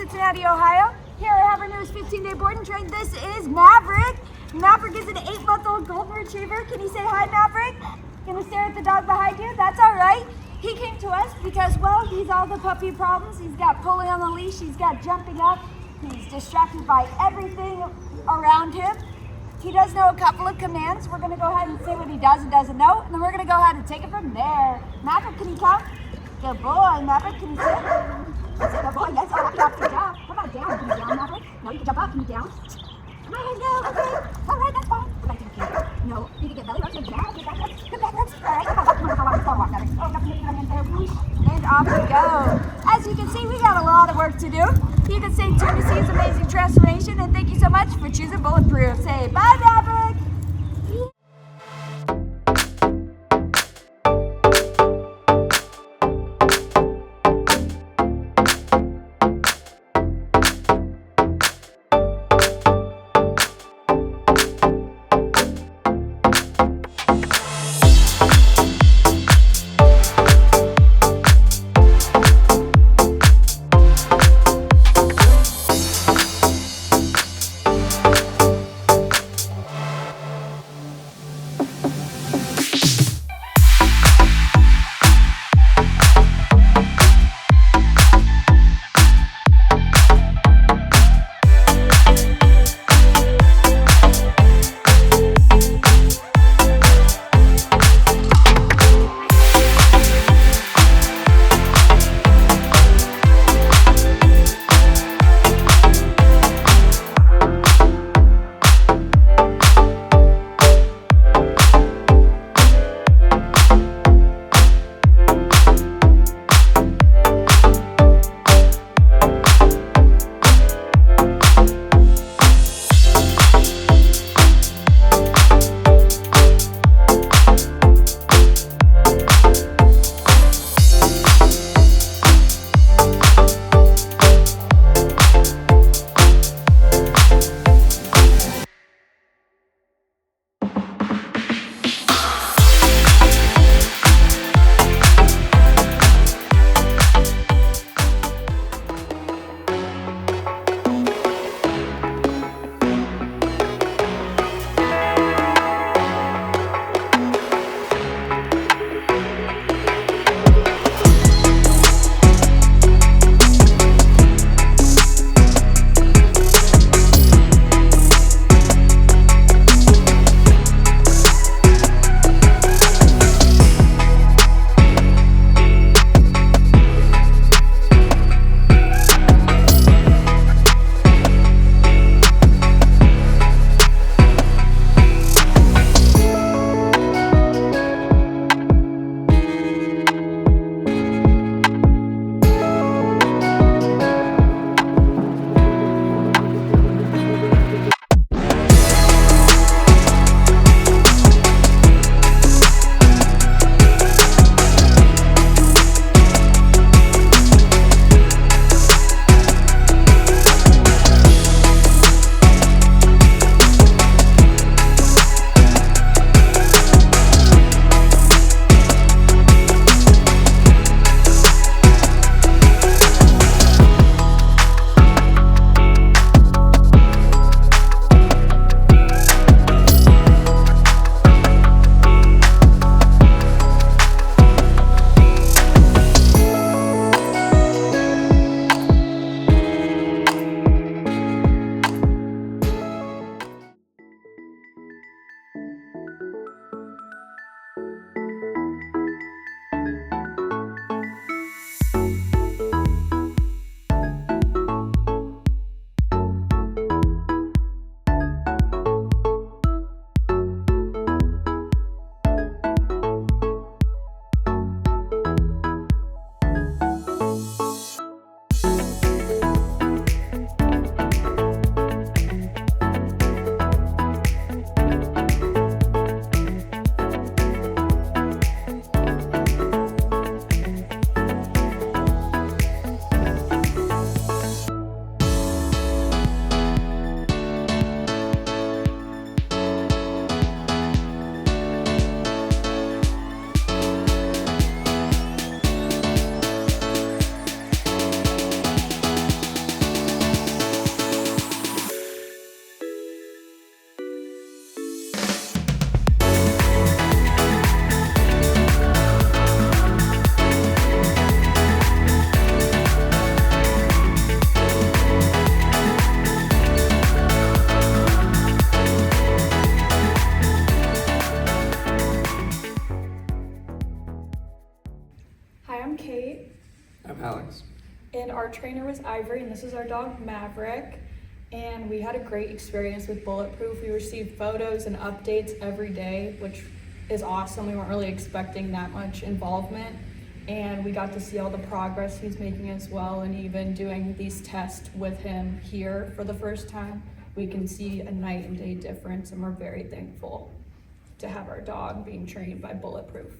Cincinnati, Ohio. Here I have our newest 15-day board and train. This is Maverick. Maverick is an 8-month-old golden retriever. Can you say hi, Maverick? Gonna stare at the dog behind you? That's all right. He came to us because, well, he's all the puppy problems. He's got pulling on the leash. He's got jumping up. He's distracted by everything around him. He does know a couple of commands. We're gonna go ahead and see what he does and doesn't know, and then we're gonna go ahead and take it from there. Maverick, can you come? Good boy. Maverick, can you sit? That's a good boy. Yes, I'll have to down. Come on, down. Can you down, Maverick? No, you can jump up. Can you down? Come on, no. Okay. All right, that's fine. Come back to the kid. No, you can get belly rubs. Down. Get back rubs. Get back rubs. All right, come on. Come on, come on, Maverick. Oh, nothing. Come in there. Whoosh. And off we go. As you can see, we got a lot of work to do. You can stay tuned to see his amazing transformation, and thank you so much for choosing Bulletproof. Say bye, Maverick. our trainer was Ivory, and this is our dog Maverick. And we had a great experience with Bulletproof. We received photos and updates every day, which is awesome. We weren't really expecting that much involvement. And we got to see all the progress he's making as well, and even doing these tests with him here for the first time, we can see a night and day difference, and we're very thankful to have our dog being trained by Bulletproof.